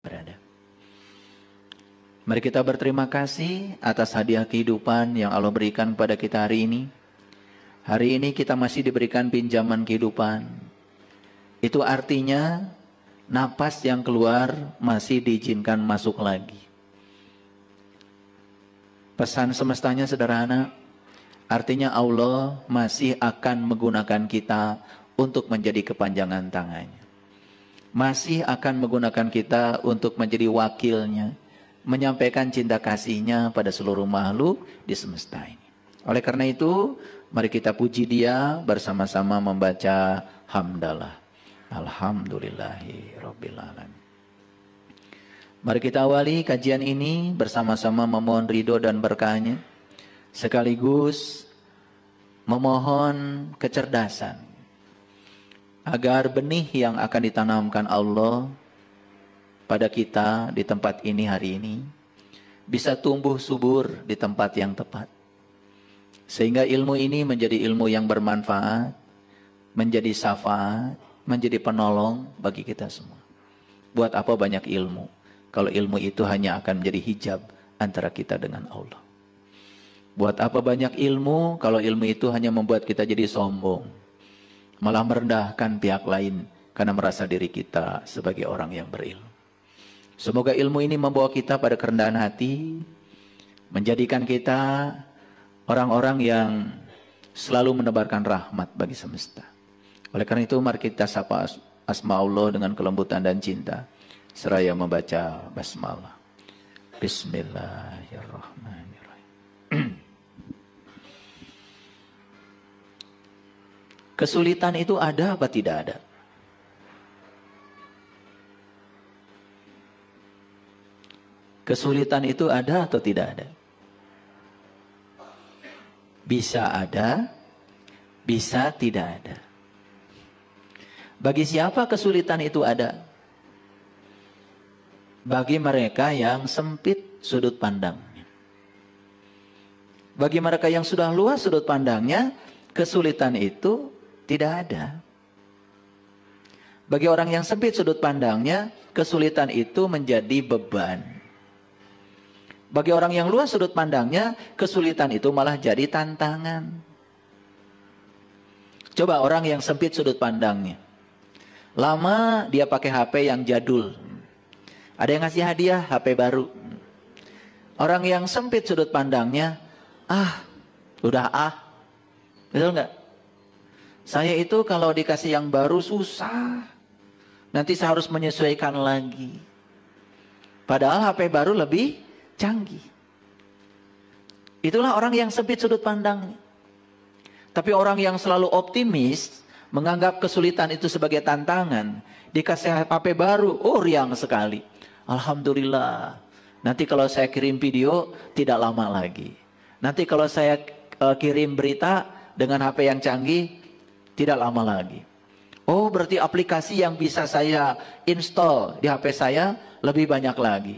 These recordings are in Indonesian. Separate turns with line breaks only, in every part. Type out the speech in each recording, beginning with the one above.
berada. Mari kita berterima kasih atas hadiah kehidupan yang Allah berikan kepada kita hari ini. Hari ini kita masih diberikan pinjaman kehidupan. Itu artinya napas yang keluar masih diizinkan masuk lagi. Pesan semestanya sederhana. Artinya Allah masih akan menggunakan kita untuk menjadi kepanjangan tangannya. Masih akan menggunakan kita untuk menjadi wakilnya, menyampaikan cinta kasihnya pada seluruh makhluk di semesta ini. Oleh karena itu, mari kita puji Dia bersama-sama membaca hamdalah. Alhamdulillahi Rabbil Alamin. Mari kita awali kajian ini bersama-sama memohon ridho dan berkahnya, sekaligus memohon kecerdasan agar benih yang akan ditanamkan Allah pada kita di tempat ini hari ini bisa tumbuh subur di tempat yang tepat, sehingga ilmu ini menjadi ilmu yang bermanfaat, menjadi syafaat, menjadi penolong bagi kita semua. Buat apa banyak ilmu kalau ilmu itu hanya akan menjadi hijab antara kita dengan Allah? Buat apa banyak ilmu kalau ilmu itu hanya membuat kita jadi sombong, malah merendahkan pihak lain karena merasa diri kita sebagai orang yang berilmu. Semoga ilmu ini membawa kita pada kerendahan hati, menjadikan kita orang-orang yang selalu menebarkan rahmat bagi semesta. Oleh karena itu mari kita sapa asma Allah dengan kelembutan dan cinta, seraya membaca basmalah. Bismillahirrahmanirrahim. Kesulitan itu ada apa tidak ada? Kesulitan itu ada atau tidak ada? Bisa ada, bisa tidak ada. Bagi siapa kesulitan itu ada? Bagi mereka yang sempit sudut pandangnya. Bagi mereka yang sudah luas sudut pandangnya, kesulitan itu tidak ada. Bagi orang yang sempit sudut pandangnya, kesulitan itu menjadi beban. Bagi orang yang luas sudut pandangnya, kesulitan itu malah jadi tantangan. Coba orang yang sempit sudut pandangnya, lama dia pakai HP yang jadul. Ada yang ngasih hadiah HP baru. Orang yang sempit sudut pandangnya, betul nggak? Saya itu kalau dikasih yang baru susah. Nanti saya harus menyesuaikan lagi. Padahal HP baru lebih canggih. Itulah orang yang sempit sudut pandangnya. Tapi orang yang selalu optimis, menganggap kesulitan itu sebagai tantangan, dikasih HP baru, riang sekali. Alhamdulillah. Nanti kalau saya kirim video, tidak lama lagi. Nanti kalau saya kirim berita dengan HP yang canggih, tidak lama lagi. Oh, berarti aplikasi yang bisa saya install di HP saya lebih banyak lagi.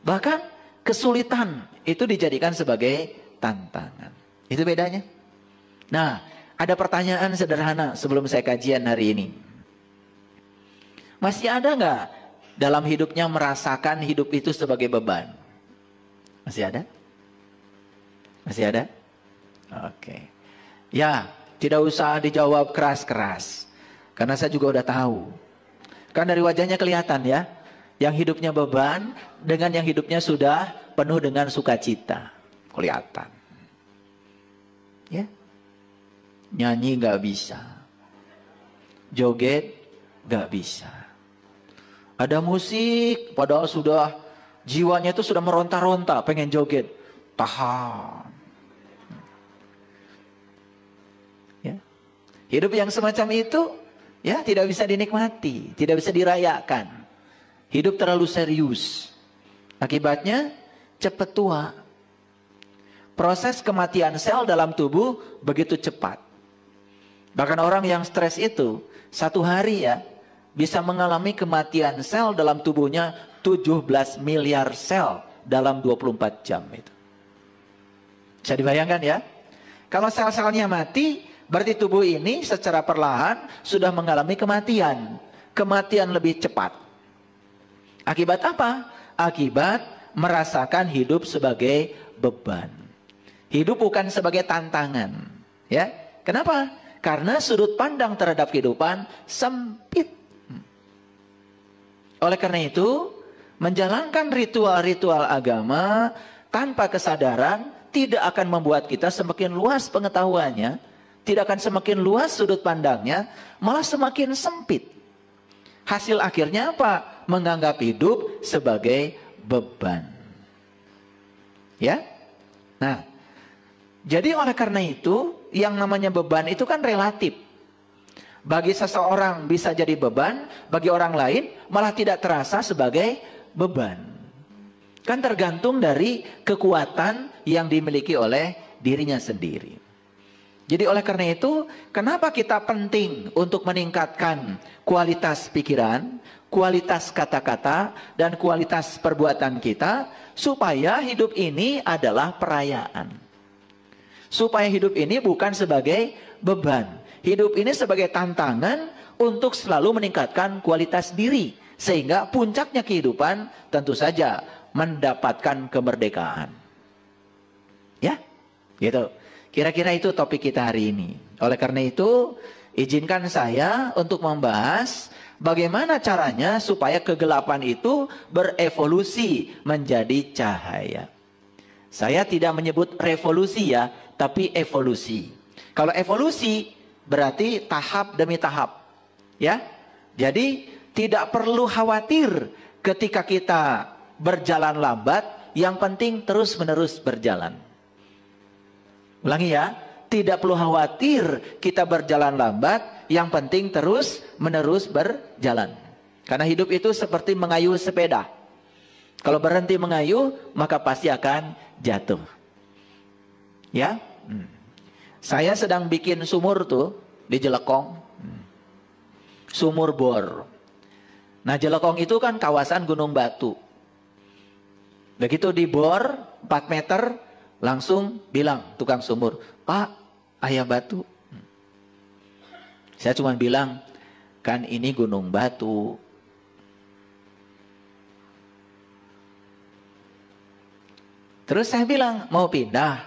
Bahkan kesulitan itu dijadikan sebagai tantangan. Itu bedanya. Nah, ada pertanyaan sederhana sebelum saya kajian hari ini. Masih ada nggak dalam hidupnya merasakan hidup itu sebagai beban? Masih ada? Masih ada? Oke. Ya, tidak usah dijawab keras-keras. Karena saya juga udah tahu. Kan dari wajahnya kelihatan ya. Yang hidupnya beban dengan yang hidupnya sudah penuh dengan sukacita. Kelihatan. Ya. Nyanyi gak bisa. Joget gak bisa. Ada musik padahal sudah jiwanya itu sudah meronta-ronta pengen joget. Tahan. Hidup yang semacam itu ya tidak bisa dinikmati, tidak bisa dirayakan. Hidup terlalu serius. Akibatnya cepat tua. Proses kematian sel dalam tubuh begitu cepat. Bahkan orang yang stres itu satu hari ya bisa mengalami kematian sel dalam tubuhnya 17 miliar sel dalam 24 jam itu. Bisa dibayangkan ya? Kalau sel-selnya mati, berarti tubuh ini secara perlahan sudah mengalami kematian. Kematian lebih cepat. Akibat apa? Akibat merasakan hidup sebagai beban. Hidup bukan sebagai tantangan. Ya, kenapa? Karena sudut pandang terhadap kehidupan sempit. Oleh karena itu, menjalankan ritual-ritual agama tanpa kesadaran tidak akan membuat kita semakin luas pengetahuannya, tidak akan semakin luas sudut pandangnya, malah semakin sempit. Hasil akhirnya apa? Menganggap hidup sebagai beban. Ya? Nah, jadi oleh karena itu, yang namanya beban itu kan relatif. Bagi seseorang bisa jadi beban, bagi orang lain malah tidak terasa sebagai beban. Kan tergantung dari kekuatan yang dimiliki oleh dirinya sendiri. Jadi oleh karena itu, kenapa kita penting untuk meningkatkan kualitas pikiran, kualitas kata-kata, dan kualitas perbuatan kita, supaya hidup ini adalah perayaan. Supaya hidup ini bukan sebagai beban. Hidup ini sebagai tantangan untuk selalu meningkatkan kualitas diri. Sehingga puncaknya kehidupan tentu saja mendapatkan kemerdekaan. Ya, gitu. Kira-kira itu topik kita hari ini. Oleh karena itu, izinkan saya untuk membahas bagaimana caranya supaya kegelapan itu berevolusi menjadi cahaya. Saya tidak menyebut revolusi ya, tapi evolusi. Kalau evolusi berarti tahap demi tahap. Ya. Jadi tidak perlu khawatir ketika kita berjalan lambat, yang penting terus-menerus berjalan. Ulangi ya, tidak perlu khawatir kita berjalan lambat, yang penting terus-menerus berjalan. Karena hidup itu seperti mengayuh sepeda. Kalau berhenti mengayuh, maka pasti akan jatuh. Ya, saya sedang bikin sumur tuh di Jelekong, sumur bor. Nah, Jelekong itu kan kawasan gunung batu. Begitu dibor 4 meter, langsung bilang tukang sumur, "Pak, ayah batu." Saya cuma bilang, "Kan ini gunung batu." Terus saya bilang, "Mau pindah?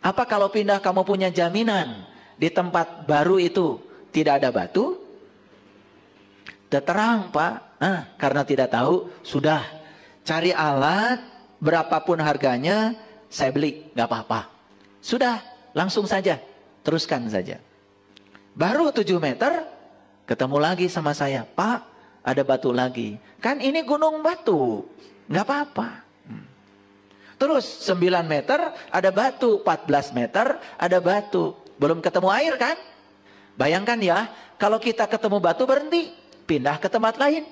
Apa kalau pindah kamu punya jaminan di tempat baru itu tidak ada batu?" Terang, Pak. Karena tidak tahu, sudah cari alat berapapun harganya, saya beli, nggak apa-apa. Sudah, langsung saja, teruskan saja. Baru 7 meter, ketemu lagi sama saya, "Pak, ada batu lagi." Kan ini gunung batu, nggak apa-apa. Terus 9 meter ada batu, 14 meter ada batu. Belum ketemu air kan? Bayangkan ya, kalau kita ketemu batu berhenti, pindah ke tempat lain.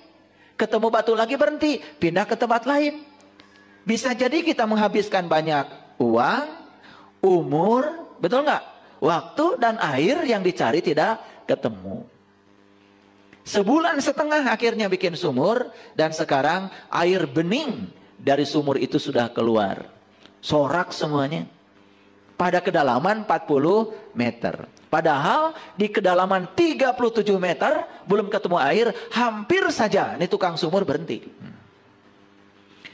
Ketemu batu lagi berhenti, pindah ke tempat lain. Bisa jadi kita menghabiskan banyak uang, umur, betul nggak? Waktu dan air yang dicari tidak ketemu. 1,5 bulan akhirnya bikin sumur, dan sekarang air bening dari sumur itu sudah keluar. Sorak semuanya. Pada kedalaman 40 meter. Padahal di kedalaman 37 meter belum ketemu air, hampir saja ini tukang sumur berhenti.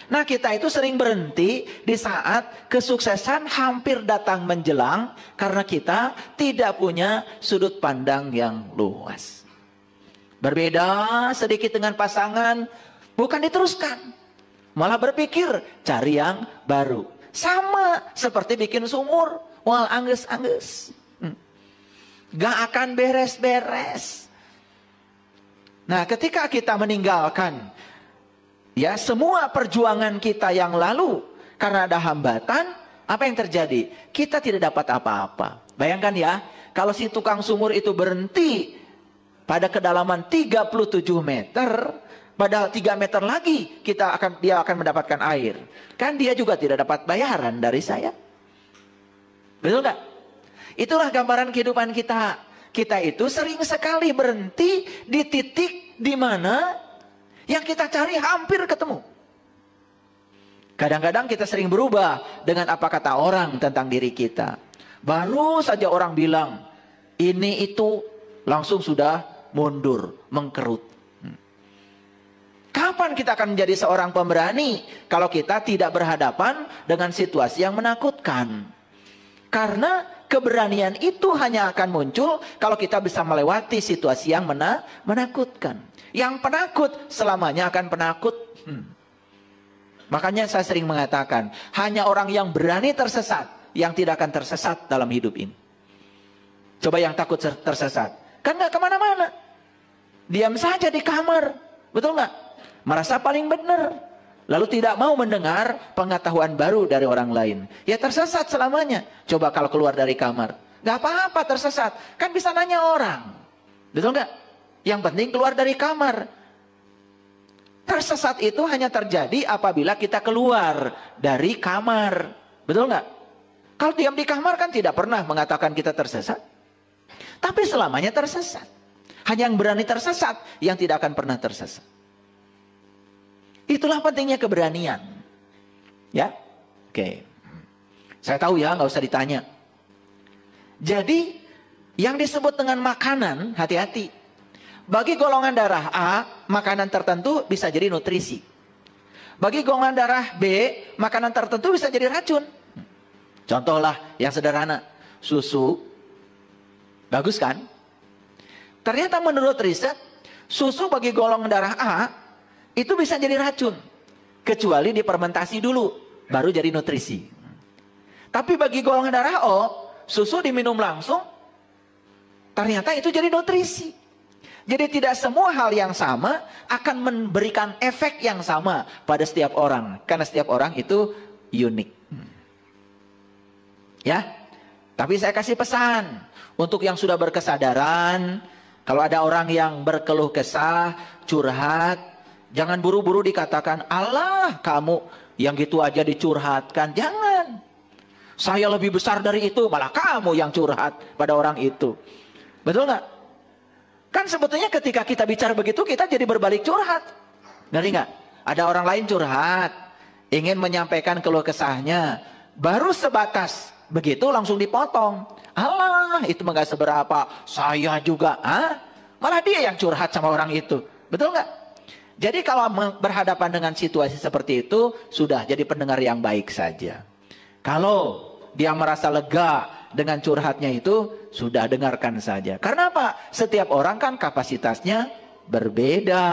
Nah, kita itu sering berhenti di saat kesuksesan hampir datang menjelang, karena kita tidak punya sudut pandang yang luas. Berbeda sedikit dengan pasangan, bukan diteruskan, malah berpikir cari yang baru. Sama seperti bikin sumur, wal angges-angges. Gak akan beres-beres. Nah, ketika kita meninggalkan ya semua perjuangan kita yang lalu karena ada hambatan, apa yang terjadi? Kita tidak dapat apa-apa. Bayangkan ya, kalau si tukang sumur itu berhenti pada kedalaman 37 meter, padahal 3 meter lagi dia akan mendapatkan air. Kan dia juga tidak dapat bayaran dari saya. Betul nggak? Itulah gambaran kehidupan kita. Kita itu sering sekali berhenti di titik di mana yang kita cari hampir ketemu. Kadang-kadang kita sering berubah dengan apa kata orang tentang diri kita. Baru saja orang bilang ini itu, langsung sudah mundur, mengkerut. Kapan Kapan kita akan menjadi seorang pemberani kalau kita tidak berhadapan dengan situasi yang menakutkan? Karena keberanian itu hanya akan muncul kalau kita bisa melewati situasi yang menakutkan. Yang penakut selamanya akan penakut. Makanya saya sering mengatakan, hanya orang yang berani tersesat yang tidak akan tersesat dalam hidup ini. Coba yang takut tersesat, kan gak kemana-mana. Diam saja di kamar, betul gak? Merasa paling benar, lalu tidak mau mendengar pengetahuan baru dari orang lain. Ya tersesat selamanya. Coba kalau keluar dari kamar, gak apa-apa tersesat, kan bisa nanya orang, betul gak? Yang penting keluar dari kamar. Tersesat itu hanya terjadi apabila kita keluar dari kamar, betul gak? Kalau diam di kamar kan tidak pernah mengatakan kita tersesat. Tapi selamanya tersesat. Hanya yang berani tersesat yang tidak akan pernah tersesat. Itulah pentingnya keberanian. Ya, oke. Saya tahu ya, nggak usah ditanya. Jadi, yang disebut dengan makanan, hati-hati. Bagi golongan darah A, makanan tertentu bisa jadi nutrisi. Bagi golongan darah B, makanan tertentu bisa jadi racun. Contohlah yang sederhana, susu. Bagus kan? Ternyata menurut riset, susu bagi golongan darah A itu bisa jadi racun. Kecuali difermentasi dulu, baru jadi nutrisi. Tapi bagi golongan darah O, susu diminum langsung, ternyata itu jadi nutrisi. Jadi tidak semua hal yang sama akan memberikan efek yang sama pada setiap orang. Karena setiap orang itu unik. Ya, tapi saya kasih pesan. Untuk yang sudah berkesadaran, kalau ada orang yang berkeluh kesah, curhat, jangan buru-buru dikatakan, Allah kamu yang gitu aja dicurhatkan. Jangan. Saya lebih besar dari itu, malah kamu yang curhat pada orang itu. Betul nggak? Kan sebetulnya ketika kita bicara begitu, kita jadi berbalik curhat. Ngerti nggak? Ada orang lain curhat, ingin menyampaikan keluh kesahnya, baru sebatas begitu langsung dipotong. Allah itu nggak seberapa, saya juga. Malah dia yang curhat sama orang itu. Betul nggak? Jadi kalau berhadapan dengan situasi seperti itu, sudah jadi pendengar yang baik saja. Kalau dia merasa lega dengan curhatnya itu, sudah dengarkan saja. Karena apa? Setiap orang kan kapasitasnya berbeda.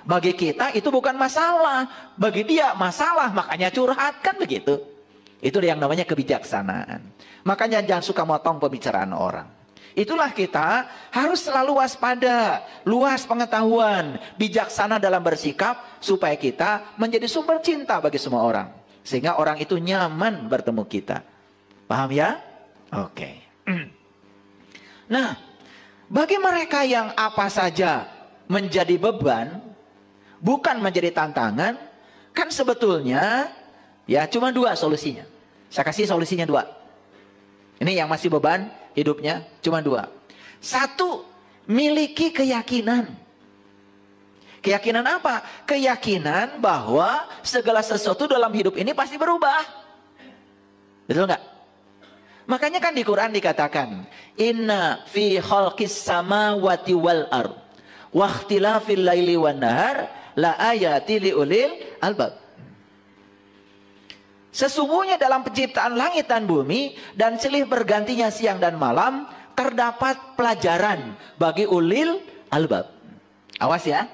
Bagi kita itu bukan masalah. Bagi dia masalah, makanya curhat, kan begitu. Itu yang namanya kebijaksanaan. Makanya jangan suka motong pembicaraan orang. Itulah kita harus selalu waspada, luas pengetahuan, bijaksana dalam bersikap, supaya kita menjadi sumber cinta bagi semua orang. Sehingga orang itu nyaman bertemu kita. Paham ya? Oke. Nah, bagi mereka yang apa saja menjadi beban, bukan menjadi tantangan, kan sebetulnya ya cuma dua solusinya. Saya kasih solusinya dua. Ini yang masih beban hidupnya cuma dua. Satu, miliki keyakinan. Keyakinan apa? Keyakinan bahwa segala sesuatu dalam hidup ini pasti berubah. Betul nggak? Makanya kan di Quran dikatakan, Inna fi khalqis samawati wal ard wa ikhtilafil laili wan nahar la ayati liulil albab. Sesungguhnya dalam penciptaan langit dan bumi dan silih bergantinya siang dan malam terdapat pelajaran bagi ulil albab. Awas ya.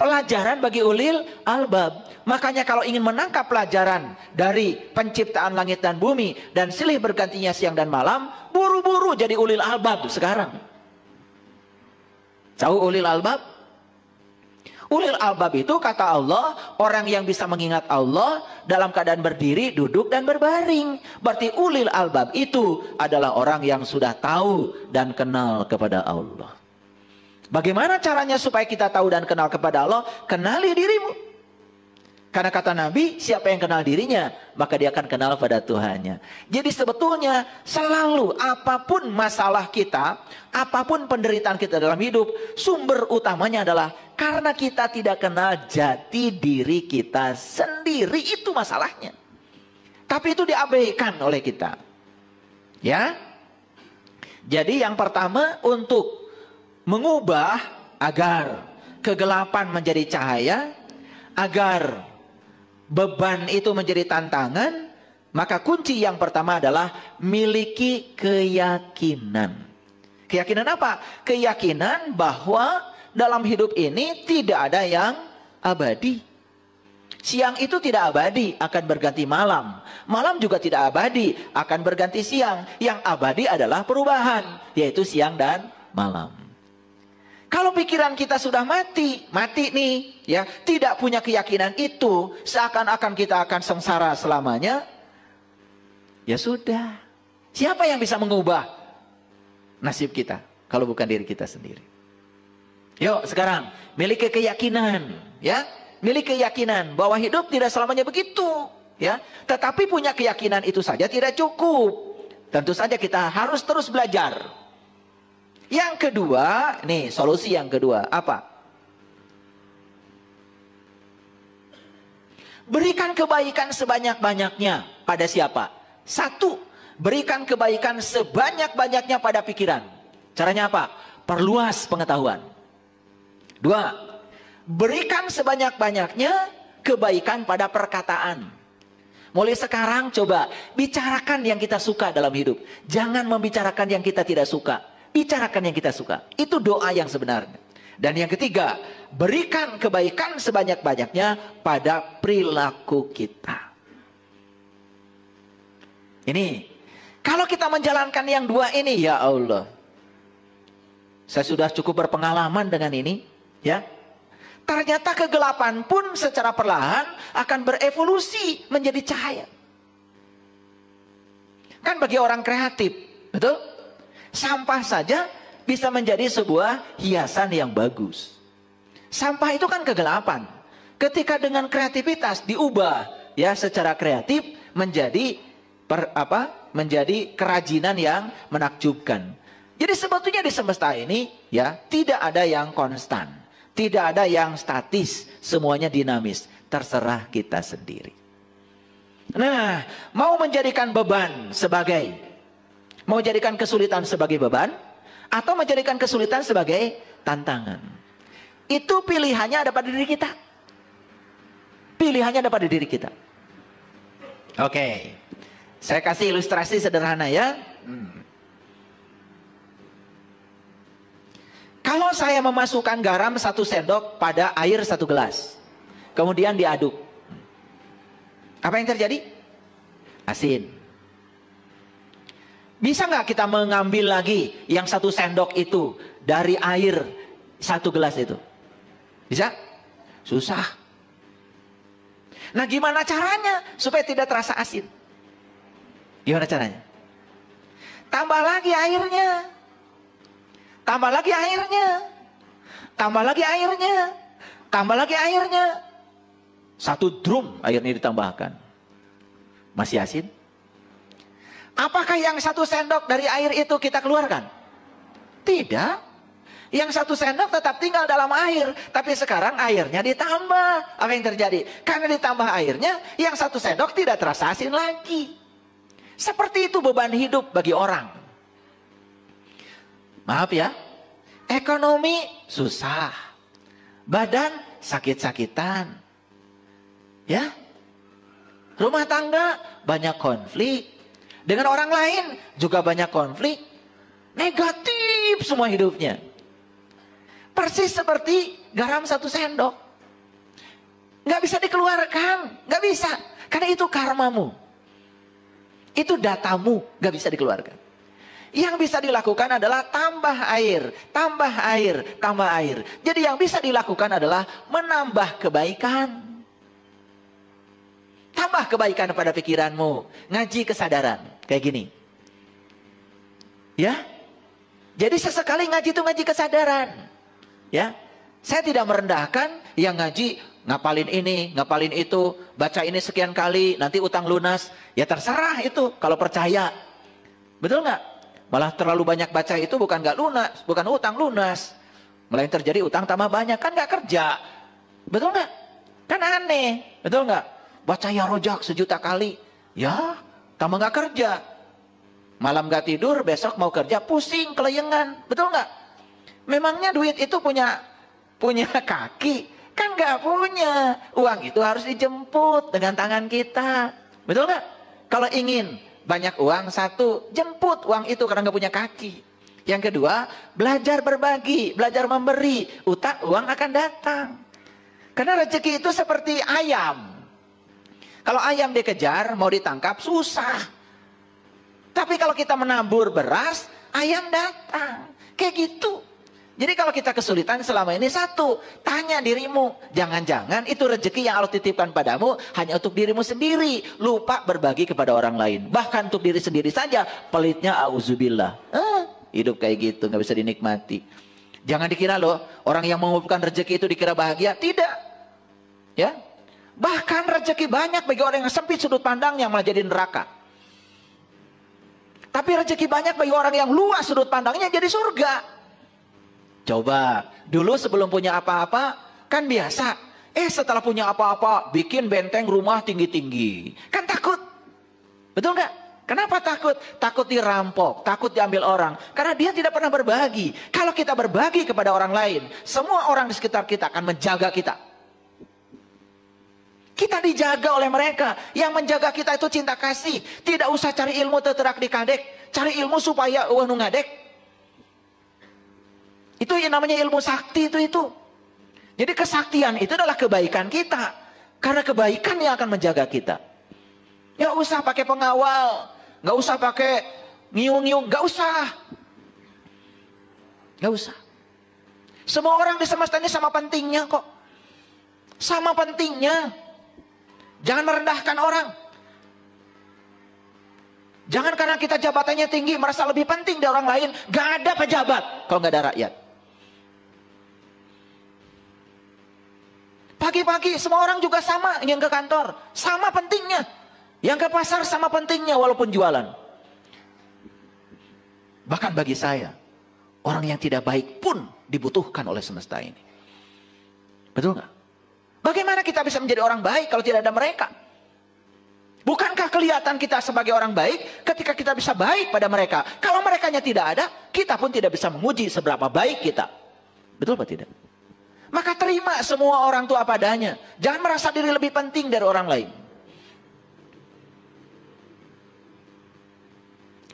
Pelajaran bagi ulil albab. Makanya kalau ingin menangkap pelajaran dari penciptaan langit dan bumi dan silih bergantinya siang dan malam, buru-buru jadi ulil albab sekarang. Tahu ulil albab? Ulil albab itu kata Allah, orang yang bisa mengingat Allah dalam keadaan berdiri, duduk, dan berbaring. Berarti ulil albab itu adalah orang yang sudah tahu dan kenal kepada Allah. Bagaimana caranya supaya kita tahu dan kenal kepada Allah? Kenali dirimu. Karena kata Nabi, siapa yang kenal dirinya, maka dia akan kenal pada Tuhannya. Jadi sebetulnya selalu apapun masalah kita, apapun penderitaan kita dalam hidup, sumber utamanya adalah karena kita tidak kenal jati diri kita sendiri. Itu masalahnya. Tapi itu diabaikan oleh kita. Ya. Jadi yang pertama, untuk mengubah agar kegelapan menjadi cahaya, agar beban itu menjadi tantangan, maka kunci yang pertama adalah miliki keyakinan. Keyakinan apa? Keyakinan bahwa dalam hidup ini tidak ada yang abadi. Siang itu tidak abadi, akan berganti malam. Malam juga tidak abadi, akan berganti siang. Yang abadi adalah perubahan, yaitu siang dan malam. Kalau pikiran kita sudah mati nih, ya, tidak punya keyakinan itu, seakan-akan kita akan sengsara selamanya, ya sudah. Siapa yang bisa mengubah nasib kita kalau bukan diri kita sendiri? Yuk sekarang miliki keyakinan, ya. Miliki keyakinan bahwa hidup tidak selamanya begitu, ya. Tetapi punya keyakinan itu saja tidak cukup. Tentu saja kita harus terus belajar. Yang kedua, nih solusi yang kedua apa? Berikan kebaikan sebanyak-banyaknya pada siapa? Satu, berikan kebaikan sebanyak-banyaknya pada pikiran. Caranya apa? Perluas pengetahuan. Dua, berikan sebanyak-banyaknya kebaikan pada perkataan. Mulai sekarang coba bicarakan yang kita suka dalam hidup. Jangan membicarakan yang kita tidak suka. Bicarakan yang kita suka. Itu doa yang sebenarnya. Dan yang ketiga, berikan kebaikan sebanyak-banyaknya pada perilaku kita. Ini, kalau kita menjalankan yang dua ini, ya Allah. Saya sudah cukup berpengalaman dengan ini, ya. Ternyata kegelapan pun secara perlahan akan berevolusi menjadi cahaya. Kan bagi orang kreatif, betul? Sampah saja bisa menjadi sebuah hiasan yang bagus. Sampah itu kan kegelapan. Ketika dengan kreativitas diubah ya secara kreatif menjadi menjadi kerajinan yang menakjubkan. Jadi sebetulnya di semesta ini ya tidak ada yang konstan. Tidak ada yang statis, semuanya dinamis. Terserah kita sendiri. Nah, mau menjadikan beban sebagai, mau jadikan kesulitan sebagai beban, atau menjadikan kesulitan sebagai tantangan. Itu pilihannya ada pada diri kita. Pilihannya ada pada diri kita. Oke, saya kasih ilustrasi sederhana ya. Kalau saya memasukkan garam 1 sendok pada air 1 gelas. Kemudian diaduk. Apa yang terjadi? Asin. Bisa nggak kita mengambil lagi yang 1 sendok itu dari air 1 gelas itu? Bisa? Susah. Nah gimana caranya supaya tidak terasa asin? Gimana caranya? Tambah lagi airnya. Tambah lagi airnya. Tambah lagi airnya. Tambah lagi airnya. 1 drum airnya ditambahkan. Masih asin? Apakah yang 1 sendok dari air itu kita keluarkan? Tidak. Yang 1 sendok tetap tinggal dalam air. Tapi sekarang airnya ditambah. Apa yang terjadi? Karena ditambah airnya, yang 1 sendok tidak terasa asin lagi. Seperti itu beban hidup bagi orang. Maaf ya, ekonomi susah, badan sakit-sakitan, ya, rumah tangga banyak konflik, dengan orang lain juga banyak konflik, negatif semua hidupnya. Persis seperti garam 1 sendok, nggak bisa dikeluarkan, nggak bisa, karena itu karmamu, itu datamu, nggak bisa dikeluarkan. Yang bisa dilakukan adalah tambah air, tambah air, tambah air. Jadi yang bisa dilakukan adalah menambah kebaikan. Tambah kebaikan pada pikiranmu. Ngaji kesadaran. Kayak gini. Ya. Jadi sesekali ngaji itu ngaji kesadaran. Ya. Saya tidak merendahkan yang ngaji ngapalin ini, ngapalin itu, baca ini sekian kali, nanti utang lunas. Ya terserah itu kalau percaya. Betul nggak? Malah terlalu banyak baca itu bukan nggak lunas, bukan utang lunas. Malah yang terjadi utang tambah banyak, kan nggak kerja. Betul nggak? Kan aneh, betul nggak? Baca ya rojak 1 juta kali, ya tambah nggak kerja. Malam nggak tidur, besok mau kerja pusing, kelayangan, betul nggak? Memangnya duit itu punya kaki, Kan nggak punya. Uang itu harus dijemput dengan tangan kita. Betul nggak? Kalau ingin banyak uang, satu, jemput uang itu karena nggak punya kaki. Yang kedua, belajar berbagi, belajar memberi. Uang akan datang. Karena rezeki itu seperti ayam. Kalau ayam dikejar, mau ditangkap, susah. Tapi kalau kita menabur beras, ayam datang. Kayak gitu. Jadi kalau kita kesulitan selama ini, satu, tanya dirimu. Jangan-jangan itu rezeki yang Allah titipkan padamu hanya untuk dirimu sendiri. Lupa berbagi kepada orang lain. Bahkan untuk diri sendiri saja, pelitnya auzubillah. Hidup kayak gitu, nggak bisa dinikmati. Jangan dikira loh, orang yang mengumpulkan rezeki itu dikira bahagia. Tidak. Ya. Bahkan rezeki banyak bagi orang yang sempit sudut pandangnya malah jadi neraka. Tapi rezeki banyak bagi orang yang luas sudut pandangnya jadi surga. Coba, dulu sebelum punya apa-apa, kan biasa. Setelah punya apa-apa, bikin benteng rumah tinggi-tinggi. Kan takut. Betul nggak? Kenapa takut? Takut dirampok, takut diambil orang. Karena dia tidak pernah berbagi. Kalau kita berbagi kepada orang lain, semua orang di sekitar kita akan menjaga kita. Kita dijaga oleh mereka. Yang menjaga kita itu cinta kasih. Tidak usah cari ilmu teterak di kadek. Cari ilmu supaya uang ngadek. Itu yang namanya ilmu sakti itu. Jadi kesaktian itu adalah kebaikan kita. Karena kebaikan yang akan menjaga kita. Nggak usah pakai pengawal. Nggak usah pakai ngiung-ngiung. Nggak usah. Nggak usah. Semua orang di semesta ini sama pentingnya kok. Sama pentingnya. Jangan merendahkan orang. Jangan karena kita jabatannya tinggi merasa lebih penting dari orang lain. Gak ada pejabat kalau gak ada rakyat. Pagi-pagi semua orang juga sama ingin ke kantor. Sama pentingnya. Yang ke pasar sama pentingnya walaupun jualan. Bahkan bagi saya, orang yang tidak baik pun dibutuhkan oleh semesta ini. Betul gak? Bagaimana kita bisa menjadi orang baik kalau tidak ada mereka? Bukankah kelihatan kita sebagai orang baik ketika kita bisa baik pada mereka? Kalau merekanya tidak ada, kita pun tidak bisa menguji seberapa baik kita. Betul atau tidak? Maka terima semua orang itu apa adanya. Jangan merasa diri lebih penting dari orang lain.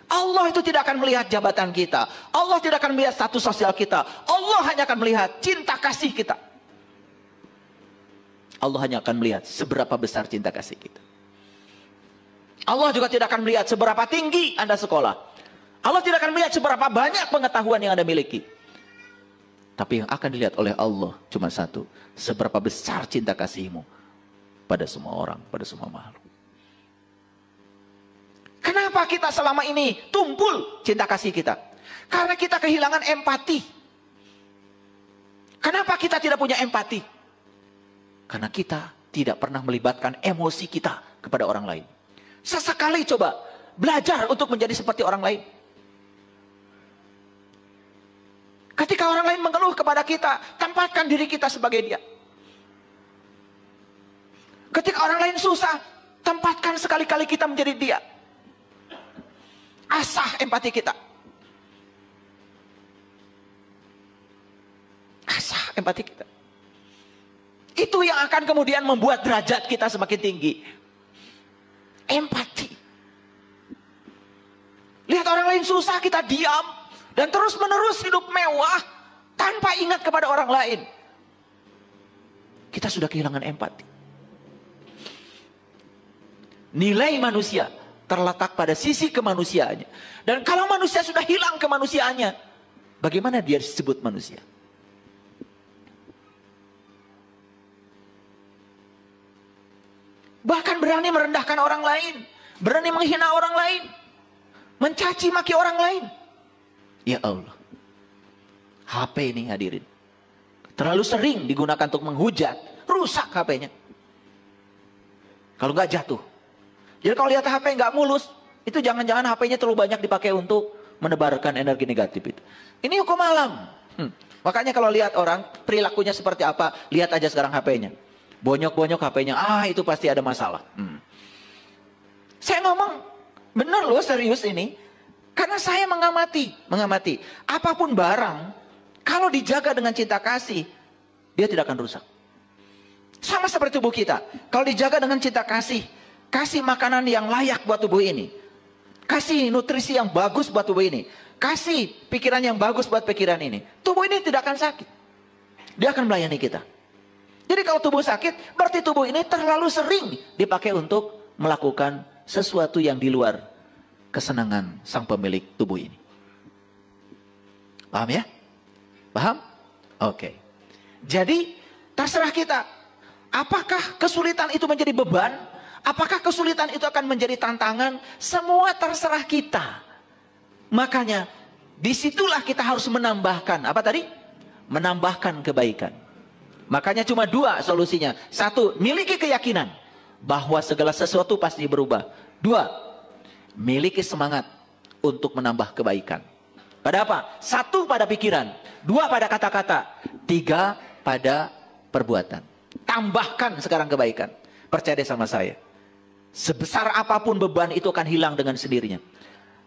Allah itu tidak akan melihat jabatan kita. Allah tidak akan melihat status sosial kita. Allah hanya akan melihat cinta kasih kita. Allah hanya akan melihat seberapa besar cinta kasih kita. Allah juga tidak akan melihat seberapa tinggi Anda sekolah. Allah tidak akan melihat seberapa banyak pengetahuan yang Anda miliki. Tapi yang akan dilihat oleh Allah cuma satu. Seberapa besar cinta kasihmu pada semua orang, pada semua makhluk. Kenapa kita selama ini tumpul cinta kasih kita? Karena kita kehilangan empati. Kenapa kita tidak punya empati? Karena kita tidak pernah melibatkan emosi kita kepada orang lain. Sesekali coba belajar untuk menjadi seperti orang lain. Ketika orang lain mengeluh kepada kita, tempatkan diri kita sebagai dia. Ketika orang lain susah, tempatkan sekali-kali kita menjadi dia. Asah empati kita. Asah empati kita. Itu yang akan kemudian membuat derajat kita semakin tinggi. Empati. Lihat orang lain susah, kita diam. Dan terus menerus hidup mewah. Tanpa ingat kepada orang lain. Kita sudah kehilangan empati. Nilai manusia terletak pada sisi kemanusiaannya. Dan kalau manusia sudah hilang kemanusiaannya, bagaimana dia disebut manusia? Bahkan berani merendahkan orang lain. Berani menghina orang lain. Mencaci maki orang lain. Ya Allah. HP ini hadirin. Terlalu sering digunakan untuk menghujat. Rusak HP-nya. Kalau nggak jatuh. Jadi kalau lihat HP nggak mulus. Itu jangan-jangan HP-nya terlalu banyak dipakai untuk menebarkan energi negatif itu. Ini hukum alam. Makanya kalau lihat orang perilakunya seperti apa. Lihat aja sekarang HP-nya. Bonyok-bonyok HP-nya, itu pasti ada masalah. Saya ngomong, benar loh serius ini. Karena saya mengamati. Apapun barang, kalau dijaga dengan cinta kasih, dia tidak akan rusak. Sama seperti tubuh kita. Kalau dijaga dengan cinta kasih, kasih makanan yang layak buat tubuh ini, kasih nutrisi yang bagus buat tubuh ini, kasih pikiran yang bagus buat pikiran ini, tubuh ini tidak akan sakit. Dia akan melayani kita. Jadi kalau tubuh sakit, berarti tubuh ini terlalu sering dipakai untuk melakukan sesuatu yang di luar kesenangan sang pemilik tubuh ini. Paham ya? Paham? Oke. Jadi terserah kita. Apakah kesulitan itu menjadi beban? Apakah kesulitan itu akan menjadi tantangan? Semua terserah kita. Makanya disitulah kita harus menambahkan. Apa tadi? Menambahkan kebaikan. Makanya cuma dua solusinya. Satu, miliki keyakinan bahwa segala sesuatu pasti berubah. Dua, miliki semangat untuk menambah kebaikan. Pada apa? Satu, pada pikiran. Dua, pada kata-kata. Tiga, pada perbuatan. Tambahkan sekarang kebaikan. Percaya deh sama saya. Sebesar apapun beban itu akan hilang dengan sendirinya.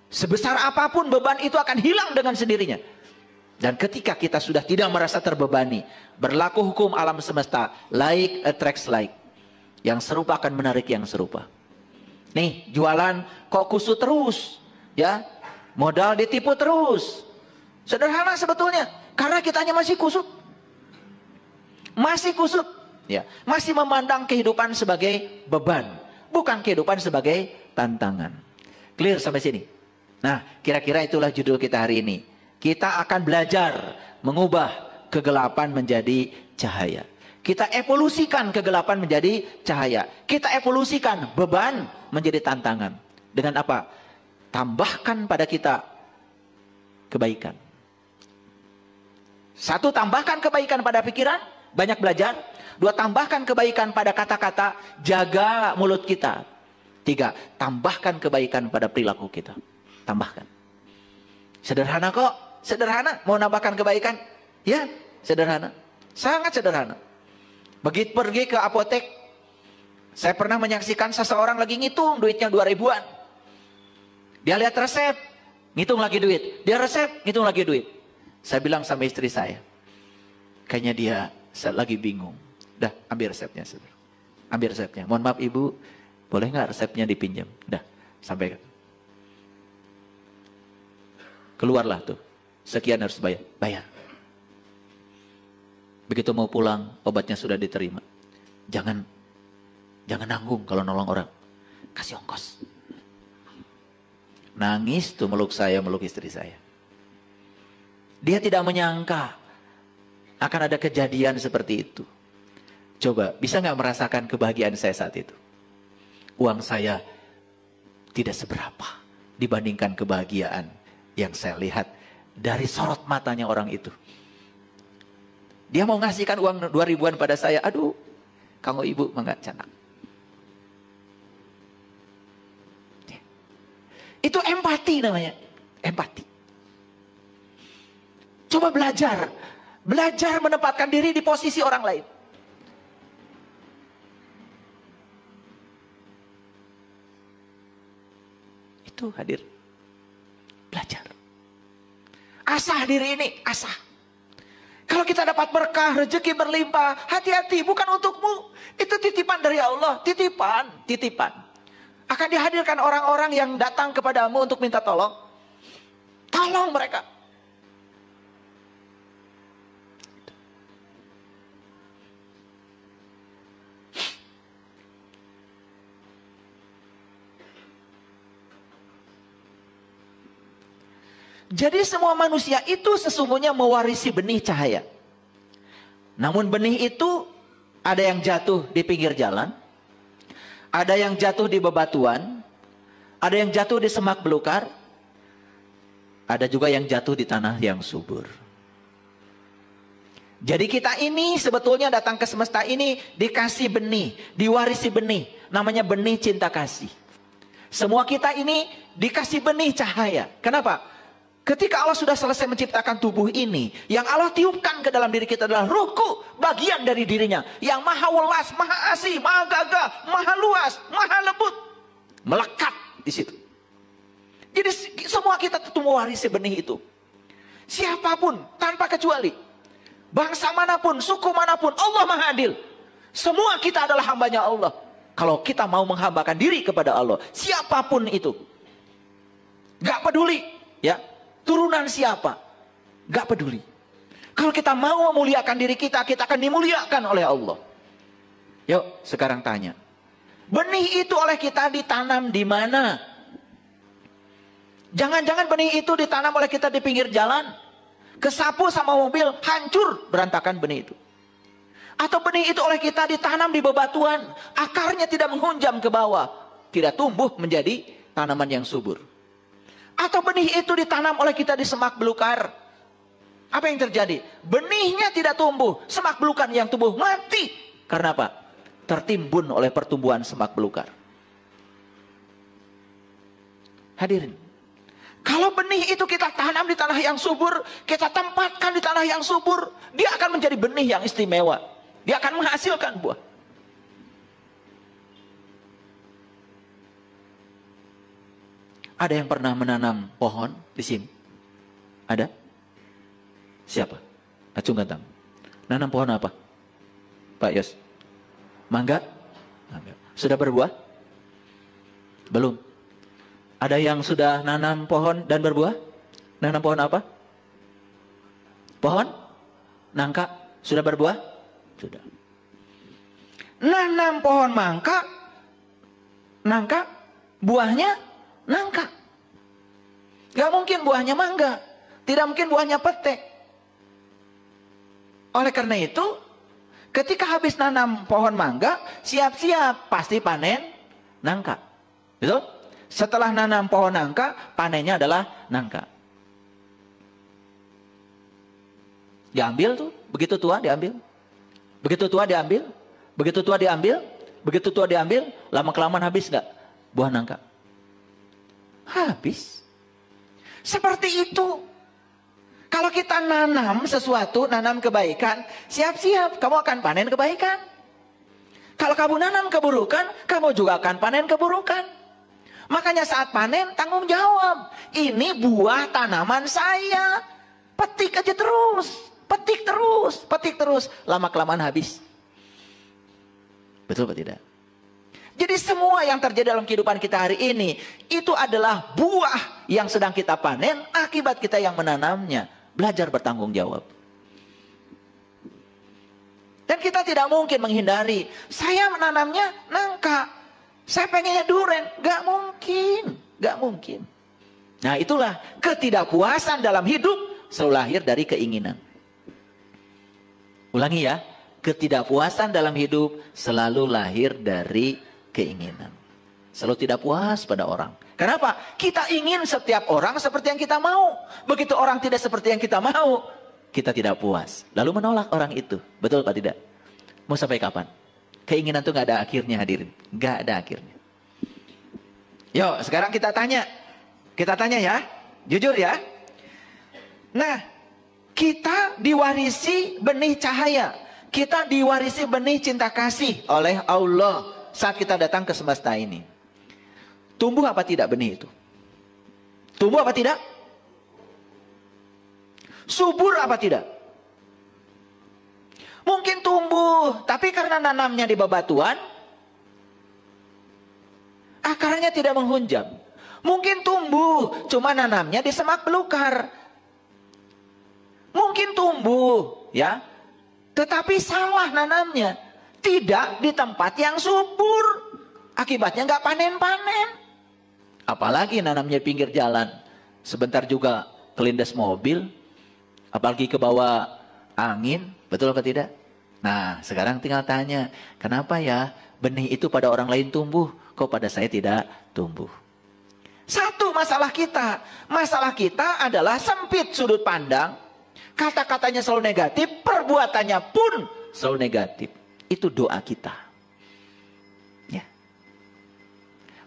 Sebesar apapun beban itu akan hilang dengan sendirinya. Dan ketika kita sudah tidak merasa terbebani, berlaku hukum alam semesta, like attracts like. Yang serupa akan menarik yang serupa. Nih, jualan kok kusut terus, ya? Modal ditipu terus. Sederhana sebetulnya, karena kitanya masih kusut. Masih kusut, ya. Masih memandang kehidupan sebagai beban, bukan kehidupan sebagai tantangan. Clear sampai sini? Nah, kira-kira itulah judul kita hari ini. Kita akan belajar mengubah kegelapan menjadi cahaya. Kita evolusikan kegelapan menjadi cahaya. Kita evolusikan beban menjadi tantangan. Dengan apa? Tambahkan pada kita kebaikan. Satu, tambahkan kebaikan pada pikiran, banyak belajar. Dua, tambahkan kebaikan pada kata-kata, jaga mulut kita. Tiga, tambahkan kebaikan pada perilaku kita. Tambahkan. Sederhana kok. Sederhana, mau nambahkan kebaikan? Ya, sederhana. Sangat sederhana. Begitu pergi ke apotek, saya pernah menyaksikan seseorang lagi ngitung duitnya 2.000-an. Dia lihat resep, ngitung lagi duit. Dia resep, ngitung lagi duit. Saya bilang sama istri saya, kayaknya dia lagi bingung. Dah, ambil resepnya. Ambil resepnya. Mohon maaf ibu, boleh nggak resepnya dipinjam? Dah, sampaikan. Keluarlah tuh. Sekian harus bayar. Bayar. Begitu mau pulang, obatnya sudah diterima. Jangan nanggung kalau nolong orang. Kasih ongkos. Nangis tuh meluk saya, meluk istri saya. Dia tidak menyangka akan ada kejadian seperti itu. Coba, bisa nggak merasakan kebahagiaan saya saat itu? Uang saya tidak seberapa dibandingkan kebahagiaan yang saya lihat dari sorot matanya orang itu. Dia mau ngasihkan uang 2.000-an pada saya. Aduh, kamu ibu mangga canak. Itu empati namanya. Empati. Coba belajar. Belajar menempatkan diri di posisi orang lain. Itu hadir. Belajar. Asah diri ini, asah. Kalau kita dapat berkah, rezeki berlimpah, hati-hati, bukan untukmu. Itu titipan dari Allah, titipan, titipan. Akan dihadirkan orang-orang yang datang kepadamu untuk minta tolong. Tolong mereka. Jadi semua manusia itu sesungguhnya mewarisi benih cahaya. Namun benih itu ada yang jatuh di pinggir jalan, ada yang jatuh di bebatuan, ada yang jatuh di semak belukar, ada juga yang jatuh di tanah yang subur. Jadi kita ini sebetulnya datang ke semesta ini dikasih benih, diwarisi benih, namanya benih cinta kasih. Semua kita ini dikasih benih cahaya. Kenapa? Ketika Allah sudah selesai menciptakan tubuh ini, yang Allah tiupkan ke dalam diri kita adalah ruhku, bagian dari dirinya, yang maha welas, maha asih, maha gagah, maha luas, maha lembut, melekat di situ. Jadi semua kita tentu mewarisi benih itu. Siapapun, tanpa kecuali, bangsa manapun, suku manapun, Allah maha adil. Semua kita adalah hambanya Allah. Kalau kita mau menghambakan diri kepada Allah, siapapun itu, gak peduli, ya, turunan siapa, gak peduli. Kalau kita mau memuliakan diri kita, kita akan dimuliakan oleh Allah. Yuk, sekarang tanya, benih itu oleh kita ditanam di mana? Jangan-jangan benih itu ditanam oleh kita di pinggir jalan, kesapu sama mobil, hancur berantakan benih itu. Atau benih itu oleh kita ditanam di bebatuan, akarnya tidak menghunjam ke bawah, tidak tumbuh menjadi tanaman yang subur. Atau benih itu ditanam oleh kita di semak belukar. Apa yang terjadi? Benihnya tidak tumbuh, semak belukar yang tumbuh mati. Karena apa? Tertimbun oleh pertumbuhan semak belukar. Hadirin, kalau benih itu kita tanam di tanah yang subur, kita tempatkan di tanah yang subur, dia akan menjadi benih yang istimewa. Dia akan menghasilkan buah. Ada yang pernah menanam pohon di sini? Ada? Siapa? Acungkan tangan. Nanam pohon apa? Pak Yos? Mangga? Sudah berbuah? Belum. Ada yang sudah nanam pohon dan berbuah? Nanam pohon apa? Pohon? Nangka? Sudah berbuah? Sudah. Nanam pohon mangka, nangka, buahnya nangka. Gak mungkin buahnya mangga. Tidak mungkin buahnya pete. Oleh karena itu, ketika habis nanam pohon mangga, siap-siap pasti panen nangka. Betul? Setelah nanam pohon nangka, panennya adalah nangka. Diambil tuh, begitu tua diambil. Begitu tua diambil. Begitu tua diambil. Begitu tua diambil, lama-kelamaan habis gak buah nangka? Habis. Seperti itu. Kalau kita nanam sesuatu, nanam kebaikan, siap-siap kamu akan panen kebaikan. Kalau kamu nanam keburukan, kamu juga akan panen keburukan. Makanya saat panen tanggung jawab. Ini buah tanaman saya. Petik aja terus. Petik terus. Petik terus. Lama-kelamaan habis. Betul atau tidak? Jadi semua yang terjadi dalam kehidupan kita hari ini, itu adalah buah yang sedang kita panen akibat kita yang menanamnya. Belajar bertanggung jawab. Dan kita tidak mungkin menghindari. Saya menanamnya nangka. Saya pengennya duren. Gak mungkin. Gak mungkin. Nah itulah ketidakpuasan dalam hidup selalu lahir dari keinginan. Ulangi ya. Ketidakpuasan dalam hidup selalu lahir dari keinginan. Selalu tidak puas pada orang. Kenapa? Kita ingin setiap orang seperti yang kita mau. Begitu orang tidak seperti yang kita mau, kita tidak puas. Lalu menolak orang itu. Betul Pak tidak? Mau sampai kapan? Keinginan itu gak ada akhirnya hadirin. Gak ada akhirnya. Yuk sekarang kita tanya. Kita tanya ya. Jujur ya. Nah, kita diwarisi benih cahaya. Kita diwarisi benih cinta kasih oleh Allah saat kita datang ke semesta ini. Tumbuh apa tidak benih itu? Tumbuh apa tidak? Subur apa tidak? Mungkin tumbuh, tapi karena nanamnya di bebatuan, akarnya tidak menghunjam. Mungkin tumbuh, cuma nanamnya di semak belukar. Mungkin tumbuh, ya, tetapi salah nanamnya. Tidak di tempat yang subur. Akibatnya nggak panen-panen. Apalagi nanamnya pinggir jalan. Sebentar juga kelindes mobil. Apalagi ke bawah angin. Betul apa tidak? Nah sekarang tinggal tanya. Kenapa ya benih itu pada orang lain tumbuh. Kok pada saya tidak tumbuh? Satu masalah kita. Masalah kita adalah sempit sudut pandang. Kata-katanya selalu negatif. Perbuatannya pun selalu negatif. Itu doa kita. Ya.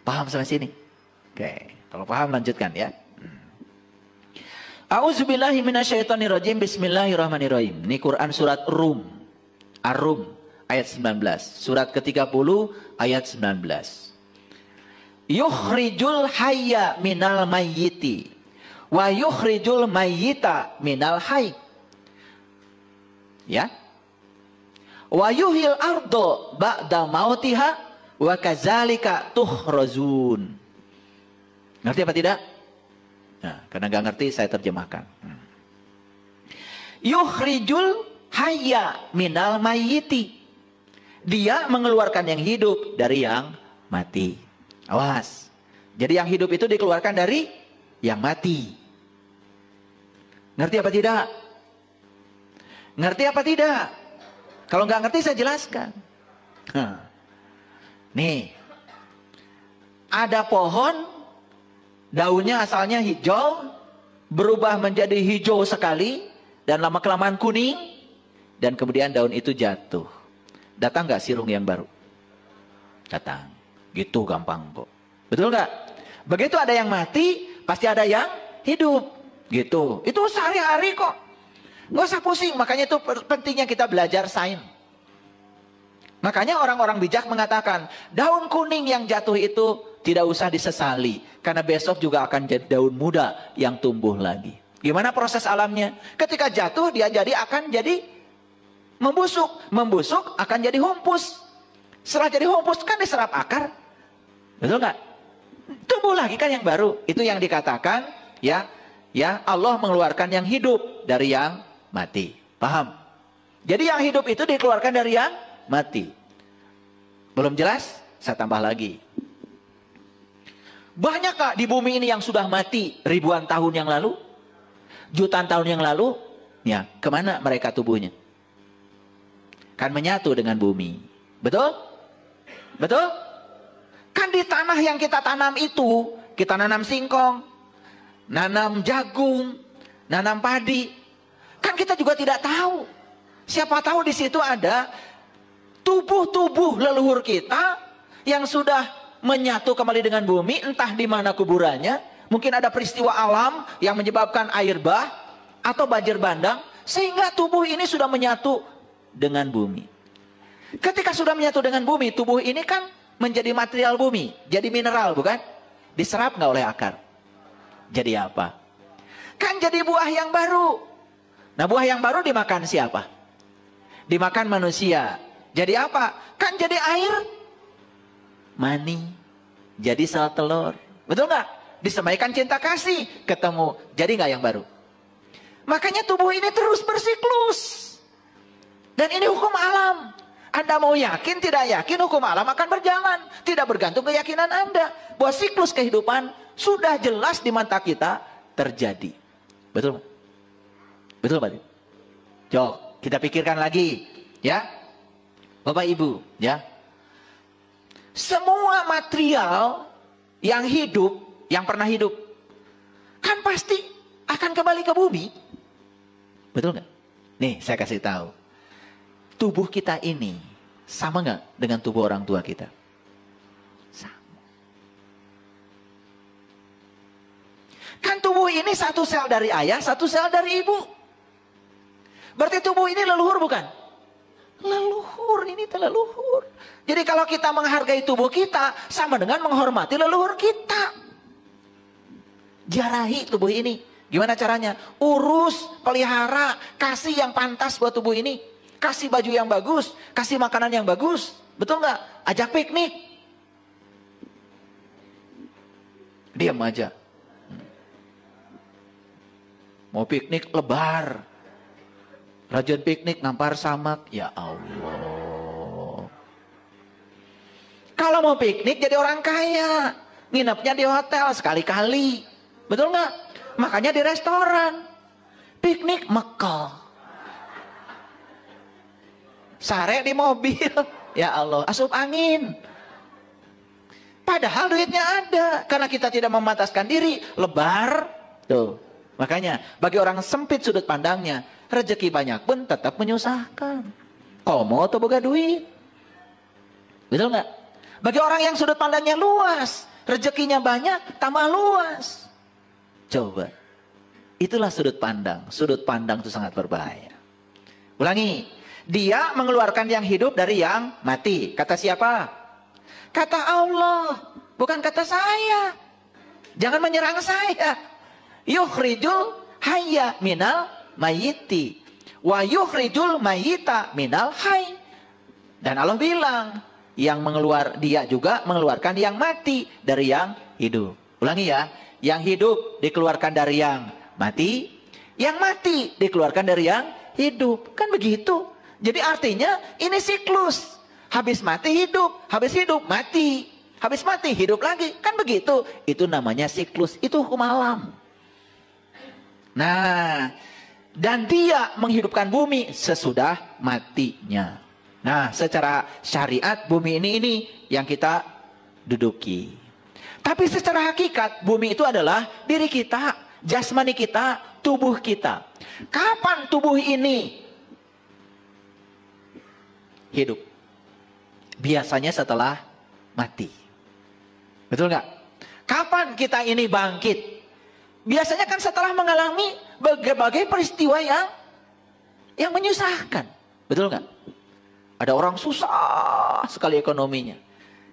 Paham sampai sini? Oke. Kalau paham lanjutkan ya. A'udzubillahi minasyaitonirrajim. Bismillahirrahmanirrahim. Ini Quran surat Rum. Ar-Rum ayat 19. Surat ke-30 ayat 19. Yukhrijul hayya minal mayyiti wa yukhrijul mayyita minal hayy. Ya. Wa yuhil ardo ba'da mautiha wa kadzalika tuhrazun. Ngerti apa tidak? Nah, karena nggak ngerti saya terjemahkan. Yukhrijul hayya minal mayyiti. Dia mengeluarkan yang hidup dari yang mati. Awas. Jadi yang hidup itu dikeluarkan dari yang mati. Ngerti apa tidak? Ngerti apa tidak? Kalau nggak ngerti saya jelaskan. Nih. Ada pohon, daunnya asalnya hijau, berubah menjadi hijau sekali, dan lama-kelamaan kuning, dan kemudian daun itu jatuh. Datang nggak sirung yang baru? Datang. Gitu gampang kok. Betul nggak? Begitu ada yang mati, pasti ada yang hidup. Gitu. Itu sehari-hari kok. Nggak usah pusing. Makanya itu pentingnya kita belajar sains. Makanya orang-orang bijak mengatakan, daun kuning yang jatuh itu tidak usah disesali. Karena besok juga akan jadi daun muda yang tumbuh lagi. Gimana proses alamnya? Ketika jatuh dia akan jadi membusuk. Membusuk akan jadi humpus. Setelah jadi humpus kan diserap akar. Betul nggak? Tumbuh lagi kan yang baru. Itu yang dikatakan ya Allah mengeluarkan yang hidup dari yang mati. Paham? Jadi yang hidup itu dikeluarkan dari yang mati. Belum jelas? Saya tambah lagi. Banyak kak di bumi ini yang sudah mati ribuan tahun yang lalu? Jutaan tahun yang lalu? Ya, kemana mereka tubuhnya? Kan menyatu dengan bumi. Betul? Betul? Kan di tanah yang kita tanam itu, kita nanam singkong, nanam jagung, nanam padi. Kan kita juga tidak tahu. Siapa tahu di situ ada tubuh-tubuh leluhur kita yang sudah menyatu kembali dengan bumi, entah di mana kuburannya. Mungkin ada peristiwa alam yang menyebabkan air bah atau banjir bandang, sehingga tubuh ini sudah menyatu dengan bumi. Ketika sudah menyatu dengan bumi, tubuh ini kan menjadi material bumi, jadi mineral bukan? Diserap nggak oleh akar? Jadi apa? Kan jadi buah yang baru. Nah buah yang baru dimakan siapa? Dimakan manusia. Jadi apa? Kan jadi air mani, jadi sel telur. Betul nggak? Disemaikan cinta kasih, ketemu. Jadi nggak yang baru? Makanya tubuh ini terus bersiklus. Dan ini hukum alam. Anda mau yakin, tidak yakin, hukum alam akan berjalan. Tidak bergantung keyakinan Anda. Bahwa siklus kehidupan sudah jelas di mata kita terjadi. Betul? Betul Pak? Coba kita pikirkan lagi. Ya, Bapak Ibu. Ya, semua material yang hidup, yang pernah hidup, kan pasti akan kembali ke bumi. Betul nggak? Nih saya kasih tahu. Tubuh kita ini sama nggak dengan tubuh orang tua kita? Sama. Kan tubuh ini satu sel dari ayah, satu sel dari ibu. Berarti tubuh ini leluhur bukan? Leluhur, ini leluhur. Jadi kalau kita menghargai tubuh kita, sama dengan menghormati leluhur kita. Jarahi tubuh ini. Gimana caranya? Urus, pelihara, kasih yang pantas buat tubuh ini. Kasih baju yang bagus, kasih makanan yang bagus. Betul nggak? Ajak piknik. Diam aja. Mau piknik lebar. Rajin piknik nampar samak. Ya Allah. Kalau mau piknik jadi orang kaya. Nginepnya di hotel sekali-kali. Betul nggak? Makanya di restoran. Piknik Mekah. Sare di mobil. Ya Allah, asup angin. Padahal duitnya ada. Karena kita tidak memataskan diri. Lebar. Tuh. Makanya bagi orang sempit sudut pandangnya, rezeki banyak pun tetap menyusahkan. Komo atau boga duit. Betul nggak? Bagi orang yang sudut pandangnya luas, rezekinya banyak, tambah luas. Coba. Itulah sudut pandang. Sudut pandang itu sangat berbahaya. Ulangi. Dia mengeluarkan yang hidup dari yang mati. Kata siapa? Kata Allah. Bukan kata saya. Jangan menyerang saya. Yukhrijul hayya minal mayyiti. Wa yukhrijul mayyita minal hayy. Dan Allah bilang, dia juga mengeluarkan yang mati dari yang hidup. Ulangi ya, yang hidup dikeluarkan dari yang mati, yang mati dikeluarkan dari yang hidup. Kan begitu. Jadi artinya ini siklus. Habis mati hidup, habis hidup mati, habis mati hidup lagi. Kan begitu. Itu namanya siklus, itu hukum alam. Nah, dan dia menghidupkan bumi sesudah matinya. Nah, secara syariat bumi ini yang kita duduki. Tapi secara hakikat bumi itu adalah diri kita, jasmani kita, tubuh kita. Kapan tubuh ini hidup? Biasanya setelah mati. Betul nggak? Kapan kita ini bangkit? Biasanya kan setelah mengalami berbagai peristiwa yang menyusahkan. Betul nggak? Ada orang susah sekali ekonominya.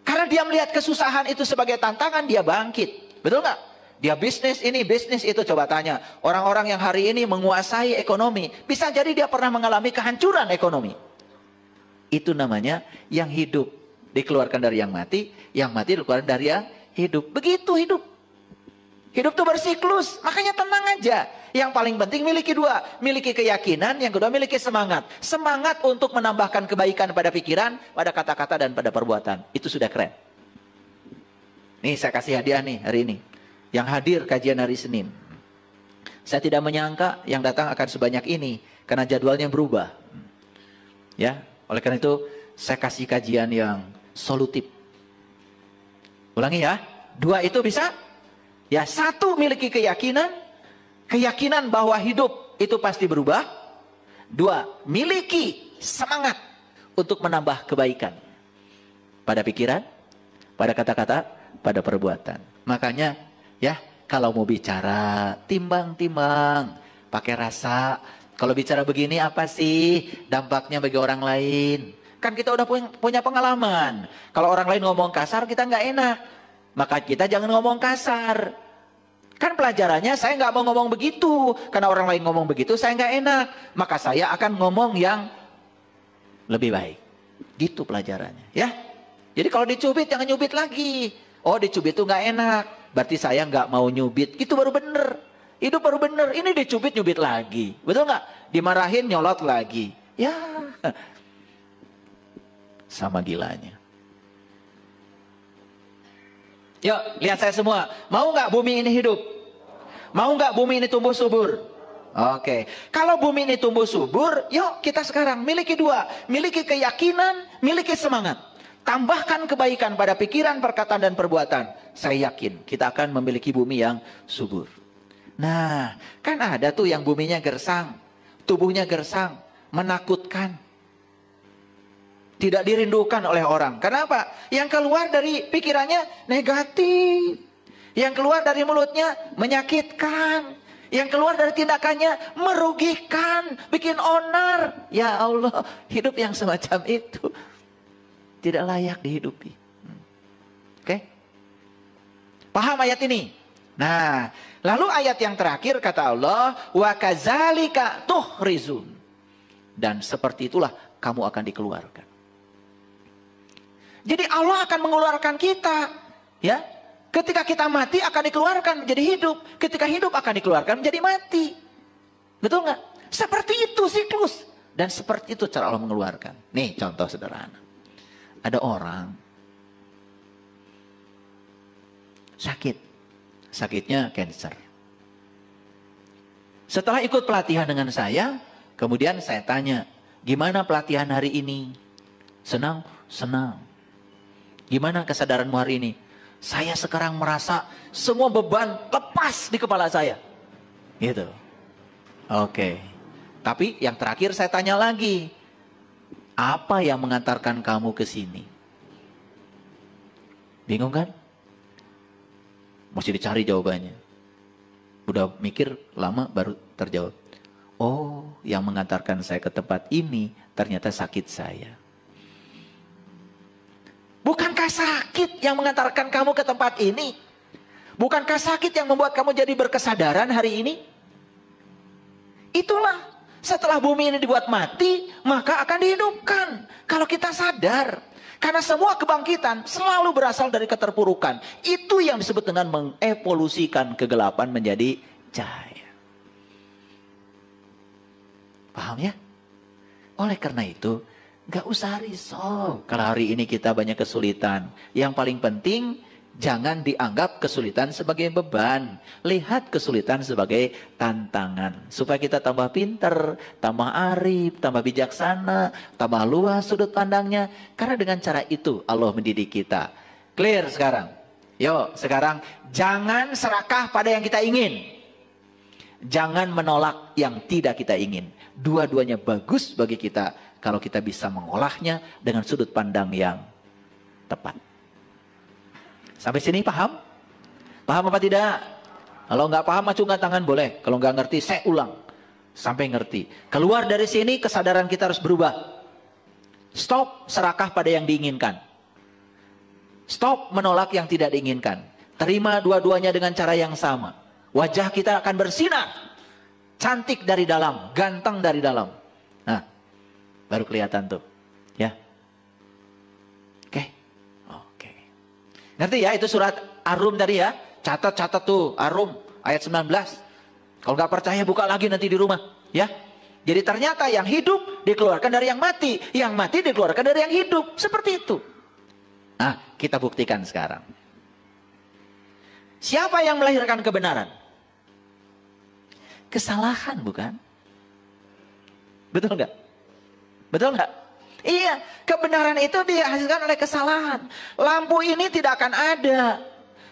Karena dia melihat kesusahan itu sebagai tantangan, dia bangkit. Betul nggak? Dia bisnis ini, bisnis itu. Coba tanya. Orang-orang yang hari ini menguasai ekonomi. Bisa jadi dia pernah mengalami kehancuran ekonomi. Itu namanya yang hidup. Dikeluarkan dari yang mati dikeluarkan dari yang hidup. Begitu hidup. Hidup itu bersiklus. Makanya tenang aja. Yang paling penting miliki dua. Miliki keyakinan, yang kedua miliki semangat. Semangat untuk menambahkan kebaikan pada pikiran, pada kata-kata dan pada perbuatan. Itu sudah keren. Nih saya kasih hadiah nih hari ini. Yang hadir kajian hari Senin. Saya tidak menyangka yang datang akan sebanyak ini. Karena jadwalnya berubah. Ya, oleh karena itu saya kasih kajian yang solutif. Ulangi ya. 2 itu bisa. Ya, 1 miliki keyakinan. Keyakinan bahwa hidup itu pasti berubah. 2, miliki semangat untuk menambah kebaikan. Pada pikiran, pada kata-kata, pada perbuatan. Makanya ya, kalau mau bicara, timbang-timbang. Pakai rasa. Kalau bicara begini apa sih dampaknya bagi orang lain? Kan kita udah punya pengalaman. Kalau orang lain ngomong kasar, kita nggak enak. Maka kita jangan ngomong kasar. Kan pelajarannya saya nggak mau ngomong begitu. Karena orang lain ngomong begitu, saya nggak enak. Maka saya akan ngomong yang lebih baik. Gitu pelajarannya. Ya. Jadi kalau dicubit, jangan nyubit lagi. Oh, dicubit itu nggak enak. Berarti saya nggak mau nyubit. Itu baru bener. Hidup baru bener. Ini dicubit, nyubit lagi. Betul nggak? Dimarahin, nyolot lagi. Ya. Sama gilanya. Yuk, lihat saya semua. Mau nggak bumi ini hidup? Mau nggak bumi ini tumbuh subur? Oke. Kalau bumi ini tumbuh subur, yuk kita sekarang miliki 2. Miliki keyakinan, miliki semangat. Tambahkan kebaikan pada pikiran, perkataan, dan perbuatan. Saya yakin kita akan memiliki bumi yang subur. Nah, kan ada tuh yang buminya gersang. Tubuhnya gersang. Menakutkan. Tidak dirindukan oleh orang. Kenapa? Yang keluar dari pikirannya negatif. Yang keluar dari mulutnya menyakitkan. Yang keluar dari tindakannya merugikan. Bikin onar. Ya Allah, hidup yang semacam itu tidak layak dihidupi. Oke? Paham ayat ini? Nah, lalu ayat yang terakhir kata Allah, wa kadzalika tuhrizun. Dan seperti itulah kamu akan dikeluarkan. Jadi Allah akan mengeluarkan kita, ya. Ketika kita mati akan dikeluarkan menjadi hidup. Ketika hidup akan dikeluarkan menjadi mati. Betul nggak? Seperti itu siklus. Dan seperti itu cara Allah mengeluarkan. Nih contoh sederhana. Ada orang sakit. Sakitnya cancer. Setelah ikut pelatihan dengan saya, kemudian saya tanya, gimana pelatihan hari ini? Senang? Senang. Gimana kesadaranmu hari ini? Saya sekarang merasa semua beban lepas di kepala saya. Gitu. Oke. Tapi yang terakhir saya tanya lagi. Apa yang mengantarkan kamu ke sini? Bingung kan? Mesti dicari jawabannya. Udah mikir lama baru terjawab. Oh, yang mengantarkan saya ke tempat ini ternyata sakit saya. Bukankah sakit yang mengantarkan kamu ke tempat ini? Bukankah sakit yang membuat kamu jadi berkesadaran hari ini? Itulah Setelah bumi ini dibuat mati, maka akan dihidupkan. Kalau kita sadar. Karena semua kebangkitan selalu berasal dari keterpurukan. Itu yang disebut dengan mengevolusikan kegelapan menjadi cahaya. Paham ya? Oleh karena itu, gak usah risau. Kalau hari ini kita banyak kesulitan. Yang paling penting, jangan dianggap kesulitan sebagai beban. Lihat kesulitan sebagai tantangan. Supaya kita tambah pinter, tambah arif, tambah bijaksana, tambah luas sudut pandangnya. Karena dengan cara itu Allah mendidik kita. Clear sekarang? Yuk sekarang jangan serakah pada yang kita ingin. Jangan menolak yang tidak kita ingin. Dua-duanya bagus bagi kita kalau kita bisa mengolahnya dengan sudut pandang yang tepat. Sampai sini paham? Paham apa tidak? Kalau nggak paham acungkan tangan boleh. Kalau nggak ngerti saya ulang. Sampai ngerti. Keluar dari sini kesadaran kita harus berubah. Stop serakah pada yang diinginkan. Stop menolak yang tidak diinginkan. Terima dua-duanya dengan cara yang sama. Wajah kita akan bersinar. Cantik dari dalam. Ganteng dari dalam. Nah, baru kelihatan tuh. Ya. Ngerti ya, itu surat Ar-Rum tadi ya. Catat tuh, Ar-Rum ayat 19. Kalau nggak percaya buka lagi nanti di rumah. Ya. Jadi ternyata yang hidup dikeluarkan dari yang mati. Yang mati dikeluarkan dari yang hidup. Seperti itu. Nah, kita buktikan sekarang. Siapa yang melahirkan kebenaran? Kesalahan bukan? Betul nggak? Betul nggak? Iya, kebenaran itu dihasilkan oleh kesalahan. Lampu ini tidak akan ada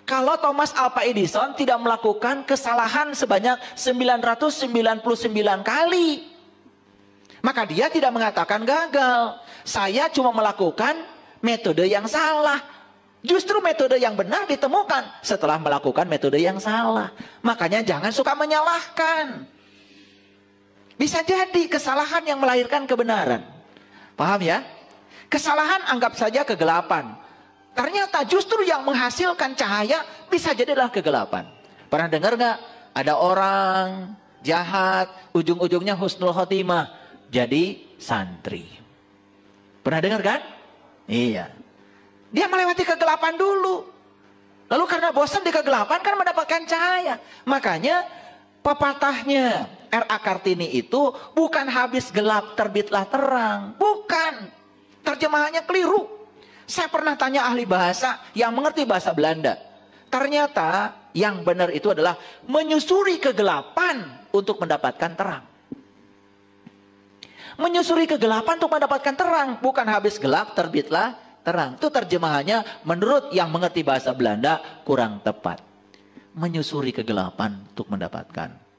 kalau Thomas Alva Edison tidak melakukan kesalahan sebanyak 999 kali. Maka dia tidak mengatakan gagal. Saya cuma melakukan metode yang salah. Justru metode yang benar ditemukan setelah melakukan metode yang salah. Makanya jangan suka menyalahkan. Bisa jadi kesalahan yang melahirkan kebenaran. Paham ya? Kesalahan anggap saja kegelapan. Ternyata justru yang menghasilkan cahaya bisa jadi adalah kegelapan. Pernah dengar nggak? Ada orang jahat, ujung-ujungnya husnul khotimah. Jadi santri. Pernah dengar kan? Iya. Dia melewati kegelapan dulu. Lalu karena bosan di kegelapan kan mendapatkan cahaya. Makanya pepatahnya R.A. Kartini itu bukan habis gelap terbitlah terang. Bukan. Terjemahannya keliru. Saya pernah tanya ahli bahasa yang mengerti bahasa Belanda. Ternyata yang benar itu adalah menyusuri kegelapan untuk mendapatkan terang. Menyusuri kegelapan untuk mendapatkan terang. Bukan habis gelap terbitlah terang. Itu terjemahannya menurut yang mengerti bahasa Belanda kurang tepat. Menyusuri kegelapan untuk mendapatkan